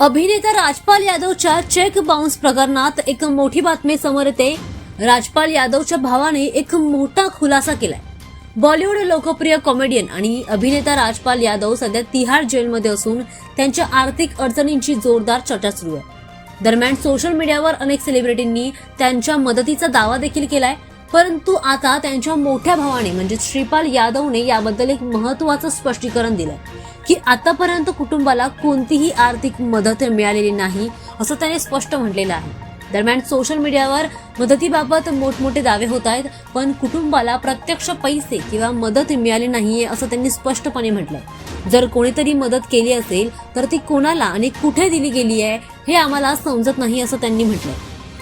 अभिनेता राजपाल यादवच्या check bounce प्रकरणात एक मोठी बातमी समोर येते। राजपाल यादवच्या भावाने एक मोठा खुलासा केलाय। बॉलिवूड लोकप्रिय कॉमेडियन आणि अभिनेता राजपाल यादव सध्या तिहार जेलमध्ये असून त्यांच्या आर्थिक अडचणींची जोरदार चर्चा सुरू आहे। दरम्यान सोशल मीडियावर अनेक सेलिब्रिटींनी त्यांच्या मदतीचा दावा देखील केलाय, परंतु आता त्यांच्या मोठ्या भावाने म्हणजे श्रीपाल यादवने याबद्दल एक महत्त्वाचं स्पष्टीकरण दिलंय की आतापर्यंत कुटुंबाला कोणतीही आर्थिक मदत मिळालेली नाही असं त्याने स्पष्ट म्हटलेलं आहे। दरम्यान सोशल मीडियावर मदतीबाबत मोठमोठे दावे होत आहेत, पण कुटुंबाला प्रत्यक्ष पैसे किंवा मदत मिळाली नाहीये असं त्यांनी स्पष्टपणे म्हटलंय। जर कोणीतरी मदत केली असेल तर ती कोणाला आणि कुठे दिली गेली आहे हे आम्हाला समजत नाही असं त्यांनी म्हटलंय।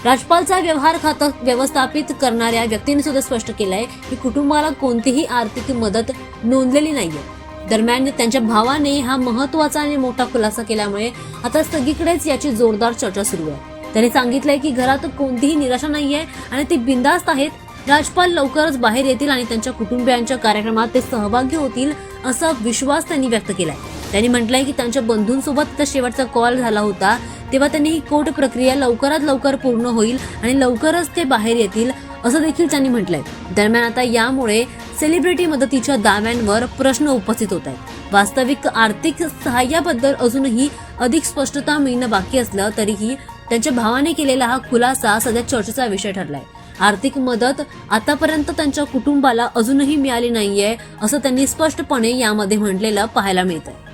राजपालचा व्यवहार खातं व्यवस्थापित करणाऱ्या व्यक्तीने सुद्धा स्पष्ट केलंय की कुटुंबाला कोणतीही आर्थिक मदत नोंदलेली नाहीये। दरम्यान त्यांच्या भावाने हा महत्त्वाचा आणि मोठा खुलासा केल्यामुळे आता सगळीकडेच याची जोरदार चर्चा सुरू आहे। त्यांनी सांगितलंय की घरात कोणतीही निराशा नाहीये आणि ते बिनधास्त आहेत। राजपाल लवकरच बाहेर येतील आणि त्यांच्या कुटुंबियांच्या कार्यक्रमात ते सहभागी होतील असा विश्वास त्यांनी व्यक्त केलाय। त्यांनी म्हटलंय की त्यांच्या बंधूंसोबत शेवटचा कॉल झाला होता तेव्हा त्यांनी ही कोर्ट प्रक्रिया लवकरात लवकर पूर्ण होईल आणि लवकरच ते बाहेर येतील असं देखील त्यांनी म्हटलंय। दरम्यान आता यामुळे सेलिब्रिटी मदतीच्या दाव्यांवर प्रश्न उपस्थित होत आहेत। वास्तविक आर्थिक सहाय्याबद्दल अजूनही अधिक स्पष्टता मिळणं बाकी असलं तरीही त्यांच्या भावाने केलेला हा खुलासा सध्या चर्चेचा विषय ठरलाय। आर्थिक मदत आतापर्यंत त्यांच्या कुटुंबाला अजूनही मिळाली नाहीये असं त्यांनी स्पष्टपणे यामध्ये म्हटलेलं पाहायला मिळतंय।